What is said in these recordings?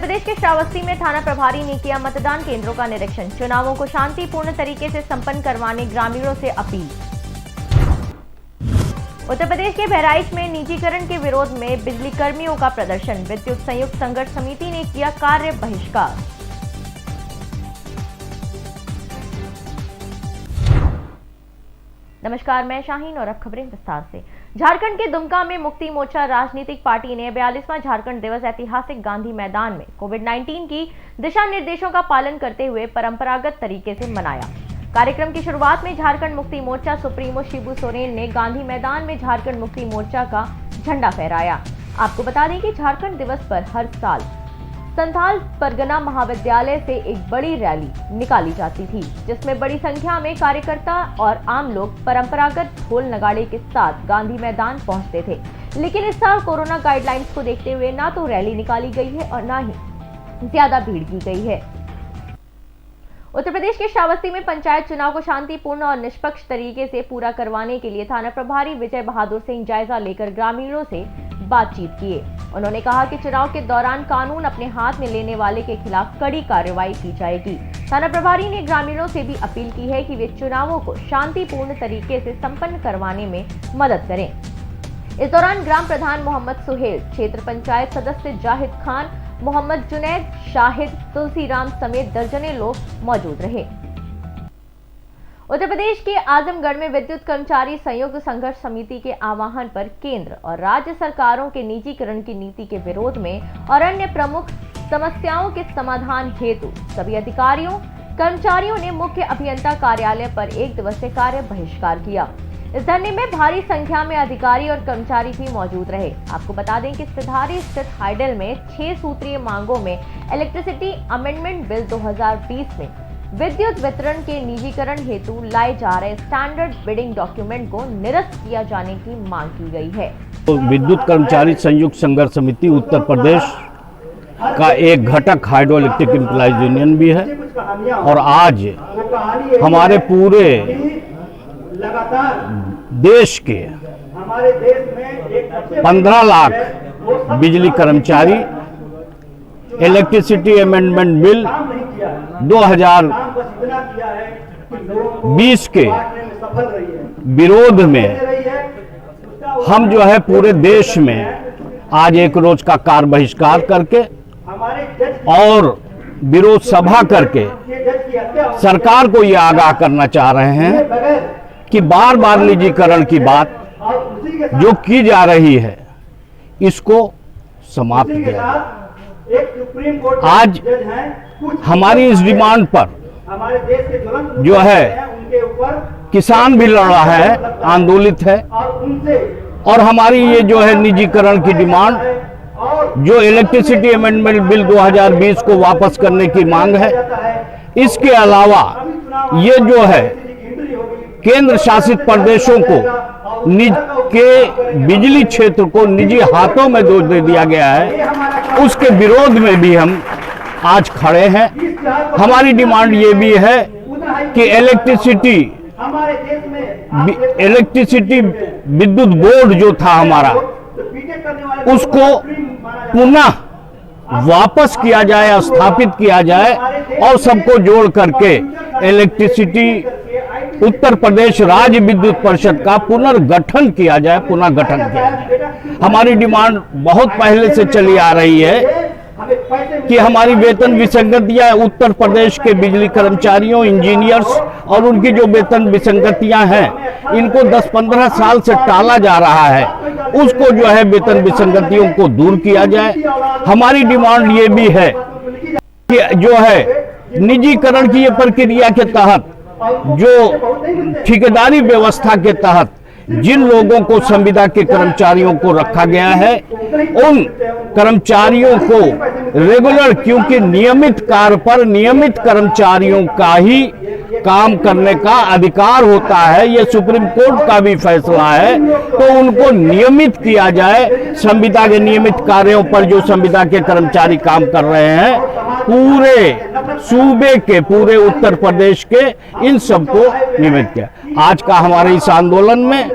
प्रदेश के श्रावस्ती में थाना प्रभारी ने किया मतदान केंद्रों का निरीक्षण। चुनावों को शांतिपूर्ण तरीके से संपन्न करवाने ग्रामीणों से अपील। उत्तर प्रदेश के बहराइच में निजीकरण के विरोध में बिजली कर्मियों का प्रदर्शन। विद्युत संयुक्त संघर्ष समिति ने किया कार्य बहिष्कार। नमस्कार, मैं शाहीन और अब खबरें विस्तार से। झारखंड के दुमका में मुक्ति मोर्चा राजनीतिक पार्टी ने 42वां झारखंड दिवस ऐतिहासिक गांधी मैदान में कोविड-19 की दिशा निर्देशों का पालन करते हुए परंपरागत तरीके से मनाया। कार्यक्रम की शुरुआत में झारखंड मुक्ति मोर्चा सुप्रीमो शिबू सोरेन ने गांधी मैदान में झारखंड मुक्ति मोर्चा का झंडा फहराया। आपको बता दें कि झारखंड दिवस पर हर साल संथाल परगना महाविद्यालय से एक बड़ी रैली निकाली जाती थी, जिसमें बड़ी संख्या में कार्यकर्ता और आम लोग परंपरागत ढोल नगाड़े के साथ गांधी मैदान पहुंचते थे। लेकिन इस साल कोरोना गाइडलाइंस को देखते हुए ना तो रैली निकाली गई है और ना ही ज्यादा भीड़ की गई है। उत्तर प्रदेश के श्रावस्ती में पंचायत चुनाव को शांतिपूर्ण और निष्पक्ष तरीके से पूरा करवाने के लिए थाना प्रभारी विजय बहादुर सिंह जायजा लेकर ग्रामीणों से बातचीत किए। उन्होंने कहा कि चुनाव के दौरान कानून अपने हाथ में लेने वाले के खिलाफ कड़ी कार्रवाई की जाएगी। थाना प्रभारी ने ग्रामीणों से भी अपील की है कि वे चुनावों को शांतिपूर्ण तरीके से संपन्न करवाने में मदद करें। इस दौरान ग्राम प्रधान मोहम्मद सुहेल, क्षेत्र पंचायत सदस्य जाहिद खान, मोहम्मद जुनैद, शाहिद, तुलसीराम समेत दर्जने लोग मौजूद रहे। उत्तर प्रदेश के आजमगढ़ में विद्युत कर्मचारी संयुक्त संघर्ष समिति के आह्वान पर केंद्र और राज्य सरकारों के निजीकरण की नीति के विरोध में और अन्य प्रमुख समस्याओं के समाधान हेतु सभी अधिकारियों कर्मचारियों ने मुख्य अभियंता कार्यालय पर 1 दिवसीय कार्य बहिष्कार किया। इस धरने में भारी संख्या में अधिकारी और कर्मचारी भी मौजूद रहे। आपको बता दें कि सिधारी स्थित हाइडल में 6 सूत्रीय मांगों में इलेक्ट्रिसिटी अमेंडमेंट बिल 2020 में विद्युत वितरण के निजीकरण हेतु लाए जा रहे स्टैंडर्ड बिडिंग डॉक्यूमेंट को निरस्त किया जाने की मांग की गई है। तो विद्युत कर्मचारी संयुक्त संघर्ष समिति उत्तर प्रदेश का एक घटक हाइड्रो इलेक्ट्रिक एम्प्लॉइज यूनियन भी है और आज हमारे पूरे देश के 15 लाख बिजली कर्मचारी इलेक्ट्रिसिटी अमेंडमेंट बिल 2020 के विरोध में हम जो है पूरे देश में आज एक रोज का कार्य बहिष्कार करके और विरोध सभा करके सरकार को ये आगाह करना चाह रहे हैं कि बार बार निजीकरण की बात जो की जा रही है इसको समाप्त किया। आज हमारी इस डिमांड पर जो है किसान भी लड़ रहा है, आंदोलित है और हमारी ये जो है निजीकरण की डिमांड जो इलेक्ट्रिसिटी अमेंडमेंट बिल 2020 को वापस करने की मांग है। इसके अलावा ये जो है केंद्र शासित प्रदेशों को के बिजली क्षेत्र को निजी हाथों में दे दिया गया है, उसके विरोध में भी हम आज खड़े हैं। हमारी डिमांड ये भी है कि इलेक्ट्रिसिटी विद्युत बोर्ड जो था हमारा उसको पुनः वापस किया जाए, स्थापित किया जाए और सबको जोड़ करके इलेक्ट्रिसिटी उत्तर प्रदेश राज्य विद्युत परिषद का पुनर्गठन किया जाए, पुनः गठन किया जाए। हमारी डिमांड बहुत पहले से चली आ रही है कि हमारी वेतन विसंगतियां उत्तर प्रदेश के बिजली कर्मचारियों, इंजीनियर्स और उनकी जो वेतन विसंगतियां हैं इनको 10-15 साल से टाला जा रहा है, उसको जो है वेतन विसंगतियों को दूर किया जाए। हमारी डिमांड ये भी है कि जो है निजीकरण की ये प्रक्रिया के तहत जो ठेकेदारी व्यवस्था के तहत जिन लोगों को संविदा के कर्मचारियों को रखा गया है उन कर्मचारियों को रेगुलर, क्योंकि नियमित कार्य पर नियमित कर्मचारियों का ही काम करने का अधिकार होता है, ये सुप्रीम कोर्ट का भी फैसला है, तो उनको नियमित किया जाए। संविदा के नियमित कार्यों पर जो संविदा के कर्मचारी काम कर रहे हैं पूरे सूबे के, पूरे उत्तर प्रदेश के, इन सबको नियमित किया। आज का हमारे इस आंदोलन में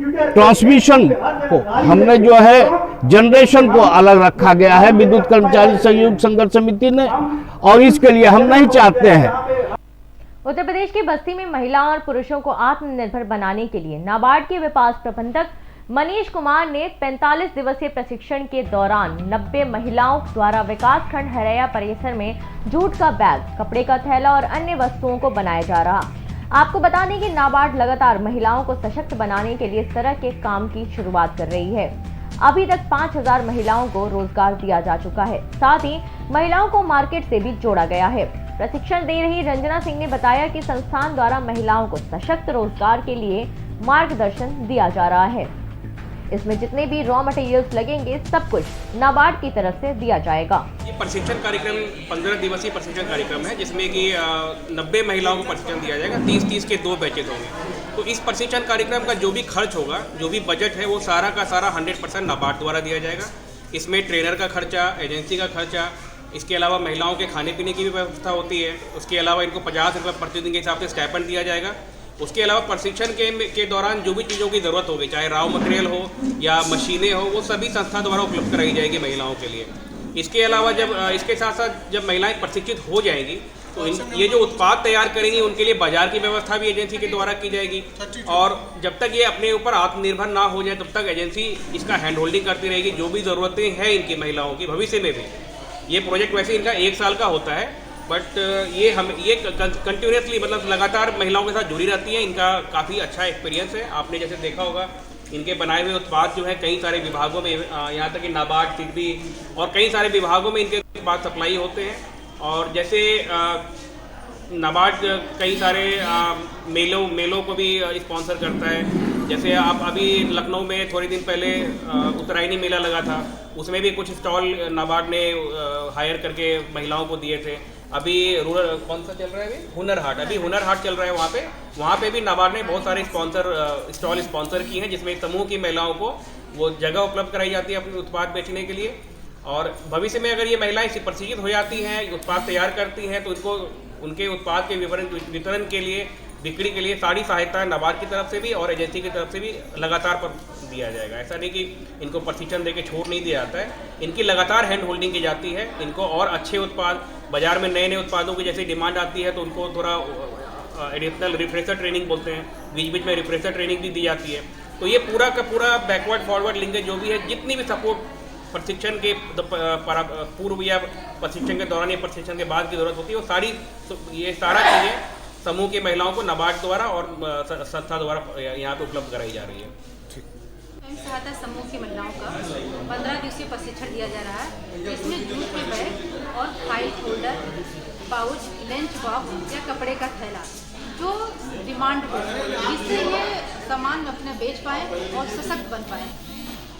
ट्रांसमिशन को हमने जो है जनरेशन को अलग रखा गया है विद्युत कर्मचारी संयुक्त संघर्ष समिति ने, और इसके लिए हम नहीं चाहते हैं। उत्तर प्रदेश की बस्ती में महिलाओं और पुरुषों को आत्मनिर्भर बनाने के लिए नाबार्ड के विकास प्रबंधक मनीष कुमार ने 45 दिवसीय प्रशिक्षण के दौरान 90 महिलाओं द्वारा विकास खंड हरैया परिसर में जूट का बैग, कपड़े का थैला और अन्य वस्तुओं को बनाया जा रहा। आपको बता दें कि नाबार्ड लगातार महिलाओं को सशक्त बनाने के लिए इस तरह के काम की शुरुआत कर रही है। अभी तक 5000 महिलाओं को रोजगार दिया जा चुका है। साथ ही महिलाओं को मार्केट से भी जोड़ा गया है। प्रशिक्षण दे रही रंजना सिंह ने बताया कि संस्थान द्वारा महिलाओं को सशक्त रोजगार के लिए मार्गदर्शन दिया जा रहा है। इसमें जितने भी रॉ मटेरियल्स लगेंगे सब कुछ नाबार्ड की तरफ से दिया जाएगा। ये प्रशिक्षण कार्यक्रम 15 दिवसीय प्रशिक्षण कार्यक्रम है, जिसमें कि 90 महिलाओं को प्रशिक्षण दिया जाएगा। 30-30 के 2 बैचेज होंगे। तो इस प्रशिक्षण कार्यक्रम का जो भी खर्च होगा, जो भी बजट है, वो सारा का सारा 100% नाबार्ड द्वारा दिया जाएगा। इसमें ट्रेनर का खर्चा, एजेंसी का खर्चा, इसके अलावा महिलाओं के खाने पीने की भी व्यवस्था होती है। उसके अलावा इनको 50 रुपये प्रतिदिन के हिसाब से स्टाइपेंड दिया जाएगा। उसके अलावा प्रशिक्षण के दौरान जो भी चीज़ों की ज़रूरत होगी, चाहे रॉ मटेरियल हो या मशीनें हो, वो सभी संस्था द्वारा उपलब्ध कराई जाएगी महिलाओं के लिए। इसके अलावा जब इसके साथ साथ जब महिलाएं प्रशिक्षित हो जाएंगी तो ये जो उत्पाद तैयार करेंगी उनके लिए बाजार की व्यवस्था भी एजेंसी के द्वारा की जाएगी। और जब तक ये अपने ऊपर आत्मनिर्भर ना हो जाए तब तक एजेंसी इसका हैंड होल्डिंग करती रहेगी। जो भी ज़रूरतें हैं इनकी महिलाओं की भविष्य में भी, ये प्रोजेक्ट वैसे इनका 1 साल का होता है, बट ये कंटिन्यूसली मतलब लगातार महिलाओं के साथ जुड़ी रहती हैं। इनका काफ़ी अच्छा एक्सपीरियंस है। आपने जैसे देखा होगा इनके बनाए हुए उत्पाद जो है कई सारे विभागों में, यहाँ तक कि नाबार्ड, सिडबी और कई सारे विभागों में इनके उत्पाद सप्लाई होते हैं। और जैसे नाबार्ड कई सारे मेलों को भी स्पॉन्सर करता है। जैसे आप अभी लखनऊ में थोड़े दिन पहले उत्तरायणी मेला लगा था, उसमें भी कुछ स्टॉल नाबार्ड ने हायर करके महिलाओं को दिए थे। अभी रूरल कौन सा चल रहा है, हुनर हाट, अभी हुनर हाट चल रहा है, वहाँ पे भी नाबार्ड ने बहुत सारे स्टॉल स्पॉन्सर किए हैं, जिसमें समूह की महिलाओं को वो जगह उपलब्ध कराई जाती है अपने उत्पाद बेचने के लिए। और भविष्य में अगर ये महिलाएं प्रशिक्षित हो जाती हैं, उत्पाद तैयार करती हैं, तो इनको उनके उत्पाद के वितरण के लिए, बिक्री के लिए सारी सहायता नाबार्ड की तरफ से भी और एजेंसी की तरफ से भी लगातार दिया जाएगा। ऐसा नहीं कि इनको प्रशिक्षण देके छोड़ नहीं दिया जाता है, इनकी लगातार हैंड होल्डिंग की जाती है। इनको और अच्छे उत्पाद, बाजार में नए उत्पादों की जैसे डिमांड आती है तो उनको थोड़ा एडिशनल रिफ्रेशर ट्रेनिंग बोलते हैं, बीच बीच में रिफ्रेशर ट्रेनिंग भी दी जाती है। तो ये पूरा का पूरा बैकवर्ड फॉरवर्ड लिंकेज जो भी है, जितनी भी सपोर्ट प्रशिक्षण के पूर्व या प्रशिक्षण के दौरान या प्रशिक्षण के बाद की जरूरत होती है, वो ये सारा चीज़ें समूह की महिलाओं को नाबार्ड द्वारा और संस्था द्वारा यहाँ पे उपलब्ध कराई जा रही है। स्वयं सहायता समूह की महिलाओं का 15 दिवसीय प्रशिक्षण दिया जा रहा है, जिसमें जूट के बैग और file holder, pouch, lunch box या कपड़े का थैला जो डिमांड हो, जिससे ये सामान अपने बेच पाएँ और सशक्त बन पाएँ,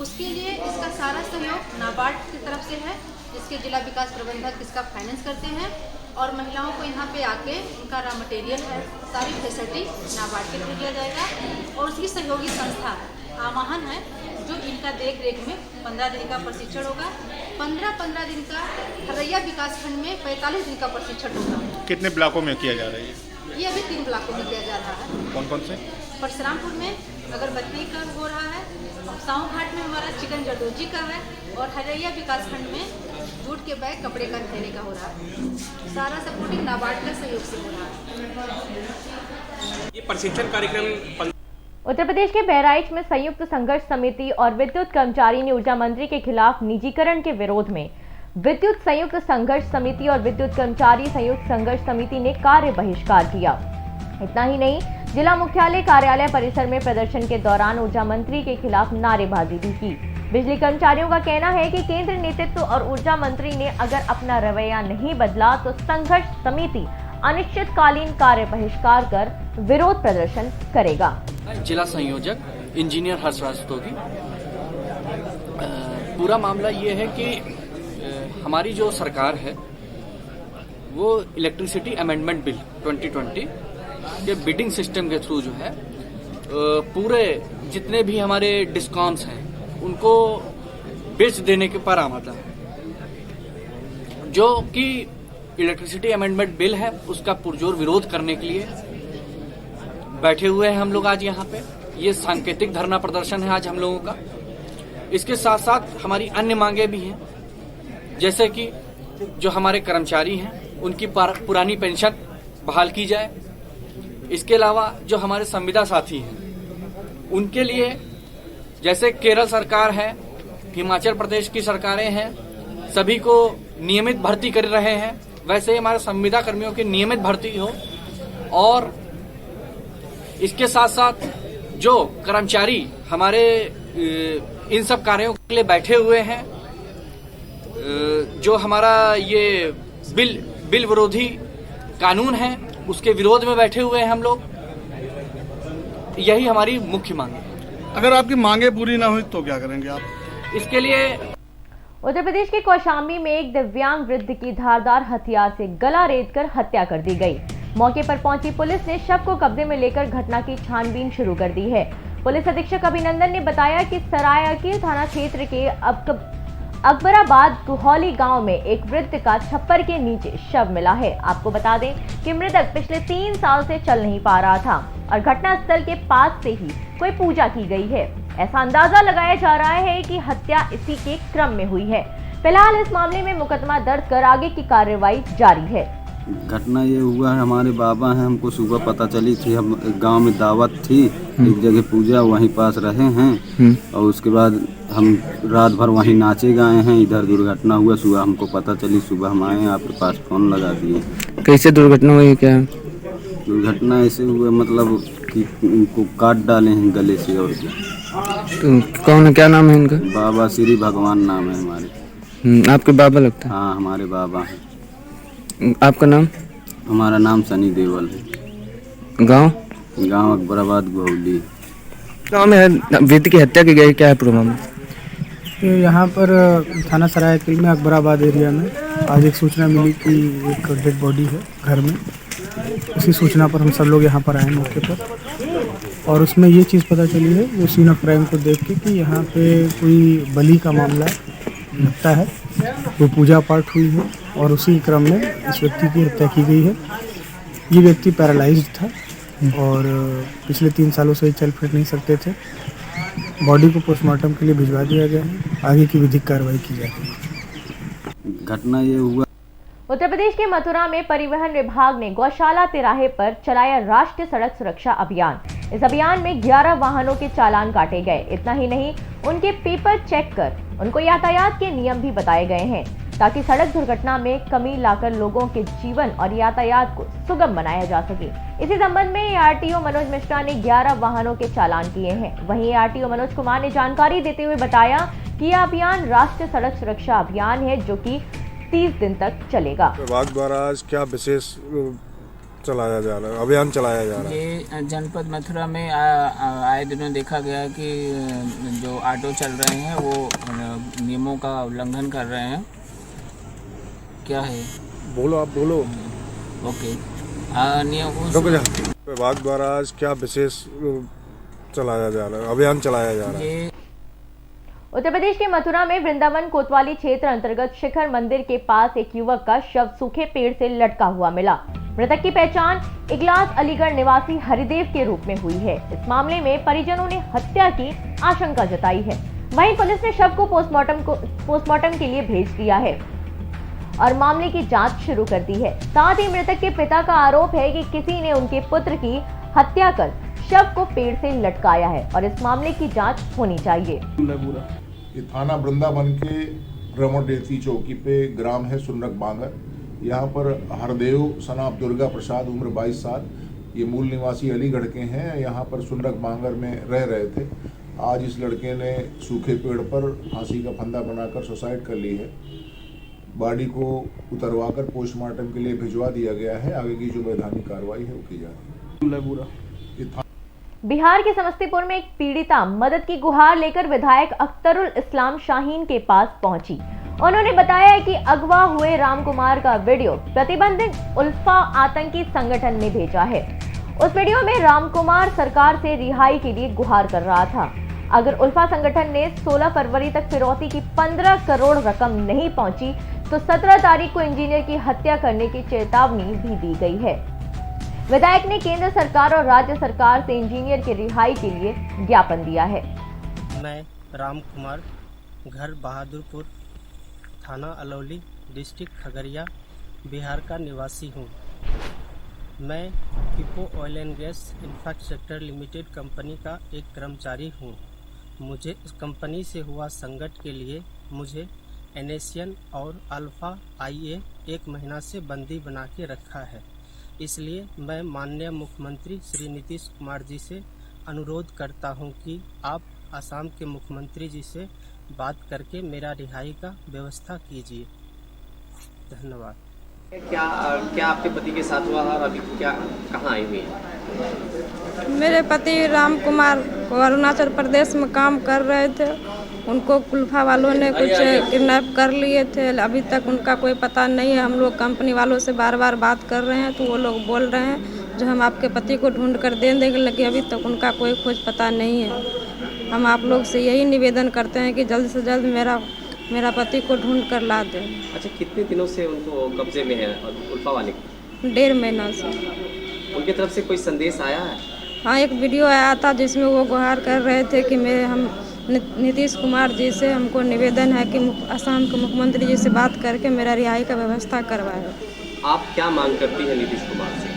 उसके लिए इसका सारा सहयोग नाबार्ड की तरफ से है, जिसके जिला विकास प्रबंधक इसका फाइनेंस करते हैं। और महिलाओं को यहाँ पे आके उनका रॉ मटेरियल है, सारी फैसिलिटी नाबार्ड के थ्रू दिया जाएगा। और उसकी सहयोगी संस्था आवाहन है जो इनका देख रेख में 15 दिन का प्रशिक्षण होगा। 15 दिन का हरैया विकास खंड में 45 दिन का प्रशिक्षण होगा। कितने ब्लॉकों में किया जा रहा है ये अभी 3 ब्लॉकों में किया जा रहा है। कौन कौन से? परशुरामपुर में अगरबत्ती का हो रहा है, साहू घाट में हमारा चिकन जरदोजी का है, और हरैया विकास खंड में जूट के बैग, कपड़े का थैले का हो रहा है। सारा सपोर्टिंग नाबार्ड के सहयोग से हो रहा है। ये प्रशिक्षण कार्यक्रम उत्तर प्रदेश के बहराइच में संयुक्त संघर्ष समिति और विद्युत कर्मचारी ने ऊर्जा मंत्री के खिलाफ निजीकरण के विरोध में विद्युत संयुक्त संघर्ष समिति और विद्युत कर्मचारी संयुक्त संघर्ष समिति ने कार्य बहिष्कार किया। इतना ही नहीं, जिला मुख्यालय कार्यालय परिसर में प्रदर्शन के दौरान ऊर्जा मंत्री के खिलाफ नारेबाजी भी की। बिजली कर्मचारियों का कहना है कि केंद्र नेतृत्व और ऊर्जा मंत्री ने अगर अपना रवैया नहीं बदला तो संघर्ष समिति अनिश्चितकालीन कार्य बहिष्कार कर विरोध प्रदर्शन करेगा। जिला संयोजक इंजीनियर हर्षराज तोगी। पूरा मामला ये है कि हमारी जो सरकार है वो इलेक्ट्रिसिटी अमेंडमेंट बिल 2020 के बिडिंग सिस्टम के थ्रू जो है पूरे जितने भी हमारे डिस्कॉम्स हैं उनको बेच देने के पर आमदा है। जो कि इलेक्ट्रिसिटी अमेंडमेंट बिल है उसका पुरजोर विरोध करने के लिए बैठे हुए हैं हम लोग आज यहाँ पे। ये सांकेतिक धरना प्रदर्शन है आज हम लोगों का। इसके साथ साथ हमारी अन्य मांगे भी हैं, जैसे कि जो हमारे कर्मचारी हैं उनकी पुरानी पेंशन बहाल की जाए। इसके अलावा जो हमारे संविदा साथी हैं उनके लिए, जैसे केरल सरकार है, हिमाचल प्रदेश की सरकारें हैं, सभी को नियमित भर्ती कर रहे हैं, वैसे ही हमारे संविदा कर्मियों की नियमित भर्ती हो। और इसके साथ साथ जो कर्मचारी हमारे इन सब कार्यों के लिए बैठे हुए हैं, जो हमारा ये बिल विरोधी कानून है उसके विरोध में बैठे हुए हैं हम लोग, यही हमारी मुख्य मांग है। अगर आपकी मांगे पूरी ना हुई तो क्या करेंगे आप? इसके लिए उत्तर प्रदेश के कौशाम्बी में एक दिव्यांग वृद्ध की धारदार हथियार से गला रेतकर हत्या कर दी गई। मौके पर पहुंची पुलिस ने शव को कब्जे में लेकर घटना की छानबीन शुरू कर दी है। पुलिस अधीक्षक अभिनंदन ने बताया कि सरायकीर थाना क्षेत्र के अकबराबाद गुहौली गांव में एक वृद्ध का छप्पर के नीचे शव मिला है। आपको बता दें कि मृतक पिछले 3 साल से चल नहीं पा रहा था और घटनास्थल के पास से ही कोई पूजा की गई है। ऐसा अंदाजा लगाया जा रहा है कि हत्या इसी के क्रम में हुई है। फिलहाल इस मामले में मुकदमा दर्ज कर आगे की कार्रवाई जारी है। घटना ये हुआ है, हमारे बाबा हैं, हमको सुबह पता चली थी, हम गांव में दावत थी, एक जगह पूजा, वहीं पास रहे हैं और उसके बाद हम रात भर वहीं नाचे गाए हैं। इधर दुर्घटना हुआ, सुबह हमको पता चली, सुबह हम आए, आपके पास फोन लगा दिए। कैसे दुर्घटना हुई? क्या दुर्घटना ऐसे हुआ, मतलब कि उनको काट डाले हैं गले से। और तो कौन है, क्या नाम है इनका? बाबा श्री भगवान नाम है हमारे। आपके बाबा लगता है? हाँ, हमारे बाबा हैं। आपका नाम? हमारा नाम सनी देवल है। गांव अकबराबाद गुहौली। गाँव में वृद्ध की हत्या की गई, क्या है पूरा मामला? यहाँ पर थाना सरायकीर में अकबराबाद एरिया में आज एक सूचना मिली कि एक डेड बॉडी है घर में। उसी सूचना पर हम सब लोग यहाँ पर आए मौके पर, और उसमें ये चीज़ पता चली है जो सीन ऑफ क्राइम को देख के कि यहाँ पे कोई बलि का मामला लगता है। वो पूजा पाठ हुई है और उसी क्रम में इस व्यक्ति की हत्या की गई है। ये व्यक्ति पैरालाइज्ड था और पिछले 3 सालों से चल फिर नहीं सकते थे। बॉडी को पोस्टमार्टम के लिए भिजवा दिया गया है, आगे की विधिक कार्रवाई की जाएगी। घटना ये हुआ, उत्तर प्रदेश के मथुरा में परिवहन विभाग ने गौशाला तिराहे पर चलाया राष्ट्रीय सड़क सुरक्षा अभियान। इस अभियान में 11 वाहनों के चालान काटे गए। इतना ही नहीं, उनके पेपर चेक कर उनको यातायात के नियम भी बताए गए हैं ताकि सड़क दुर्घटना में कमी लाकर लोगों के जीवन और यातायात को सुगम बनाया जा सके। इसी संबंध में आरटीओ मनोज मिश्रा ने 11 वाहनों के चालान किए हैं। वहीं आरटीओ मनोज कुमार ने जानकारी देते हुए बताया कि यह अभियान राष्ट्रीय सड़क सुरक्षा अभियान है जो कि 30 दिन तक चलेगा। विभाग द्वारा आज क्या विशेष चलाया जा रहा है, अभियान चलाया जा रहा है? ये जनपद मथुरा में आए दिनों देखा गया कि जो ऑटो चल रहे हैं वो नियमों का उल्लंघन कर रहे हैं। क्या है? बोलो, आप बोलो। ओके। विभाग द्वारा आज क्या विशेष चलाया जा रहा है, अभियान चलाया जा रहा है? उत्तर प्रदेश के मथुरा में वृंदावन कोतवाली क्षेत्र अंतर्गत शिखर मंदिर के पास एक युवक का शव सूखे पेड़ से लटका हुआ मिला। मृतक की पहचान इगलास अलीगढ़ निवासी हरिदेव के रूप में हुई है। इस मामले में परिजनों ने हत्या की आशंका जताई है। वहीं पुलिस ने शव को पोस्टमार्टम के लिए भेज दिया है और मामले की जांच शुरू कर दी है। साथ ही मृतक के पिता का आरोप है कि किसी ने उनके पुत्र की हत्या कर शव को पेड़ से लटकाया है और इस मामले की जांच होनी चाहिए। ये थाना वृंदावन के रमोडेती चौकी पे ग्राम है सुनरक बांगर। यहाँ पर हरदेव सनाब दुर्गा प्रसाद उम्र 22 साल, ये मूल निवासी अलीगढ़ के हैं, यहाँ पर सुनरक बांगर में रह रहे थे। आज इस लड़के ने सूखे पेड़ पर फांसी का फंदा बनाकर सुसाइड कर ली है। बॉडी को उतरवाकर पोस्टमार्टम के लिए भिजवा दिया गया है। आगे की जो वैधानिक कार्रवाई है वो की जाएगी। बिहार के समस्तीपुर में एक पीड़िता मदद की गुहार लेकर विधायक अख्तरुल इस्लाम शाहीन के पास पहुंची। उन्होंने बताया कि अगवा हुए रामकुमार का वीडियो प्रतिबंधित उल्फा आतंकी संगठन ने भेजा है। उस वीडियो में रामकुमार सरकार से रिहाई के लिए गुहार कर रहा था। अगर उल्फा संगठन ने 16 फरवरी तक फिरौती की 15 करोड़ रकम नहीं पहुंची तो 17 तारीख को इंजीनियर की हत्या करने की चेतावनी भी दी गई है। विधायक ने केंद्र सरकार और राज्य सरकार से इंजीनियर की रिहाई के लिए ज्ञापन दिया है। मैं राम कुमार, घर बहादुरपुर, थाना अलौली, डिस्ट्रिक्ट खगड़िया, बिहार का निवासी हूँ। मैं hippo oil and gas infrastructure limited company का एक कर्मचारी हूँ। मुझे इस कंपनी से हुआ संकट के लिए मुझे NACN और अल्फा IA 1 महीना से बंदी बना के रखा है। इसलिए मैं माननीय मुख्यमंत्री श्री नीतीश कुमार जी से अनुरोध करता हूं कि आप असम के मुख्यमंत्री जी से बात करके मेरा रिहाई का व्यवस्था कीजिए। धन्यवाद। क्या आपके पति के साथ हुआ और अभी क्या कहाँ आई हुई है? मेरे पति राम कुमार को अरुणाचल प्रदेश में काम कर रहे थे। उनको कुल्फा वालों ने कुछ किडनैप कर लिए थे। अभी तक उनका कोई पता नहीं है। हम लोग कंपनी वालों से बार बार बात कर रहे हैं तो वो लोग बोल रहे हैं जो हम आपके पति को ढूंढ कर दे देंगे, लेकिन अभी तक उनका कोई खोज पता नहीं है। हम आप लोग से यही निवेदन करते हैं कि जल्द से जल्द मेरा पति को ढूंढ कर ला दें। अच्छा, कितने दिनों से उनको कब्जे में है कुल्फा वाले? 1.5 महीना से। उनकी तरफ से कोई संदेश आया है? हाँ, एक वीडियो आया था जिसमें वो गुहार कर रहे थे कि हम नीतीश कुमार जी से हमको निवेदन है कि असम के मुख्यमंत्री जी से बात करके मेरा रिहाई का व्यवस्था करवाए। आप क्या मांग करती हैं नीतीश कुमार से?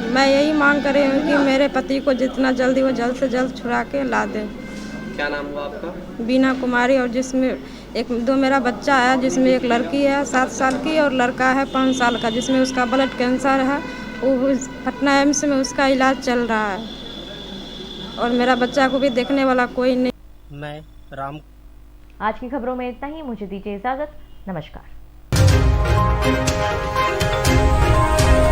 मैं यही मांग कर रही हूँ कि मेरे पति को जितना जल्दी वो जल्द से जल्द छुड़ा के ला दें। क्या नाम हुआ आपका? बीना कुमारी, और जिसमें दो मेरा बच्चा है, जिसमें एक लड़की है 7 साल की और लड़का है 5 साल का, जिसमें उसका ब्लड कैंसर है। वो पटना एम्स में उसका इलाज चल रहा है और मेरा बच्चा को भी देखने वाला कोई नहीं। मैं राम। आज की खबरों में इतना ही। मुझे दीजिए इजाजत। नमस्कार।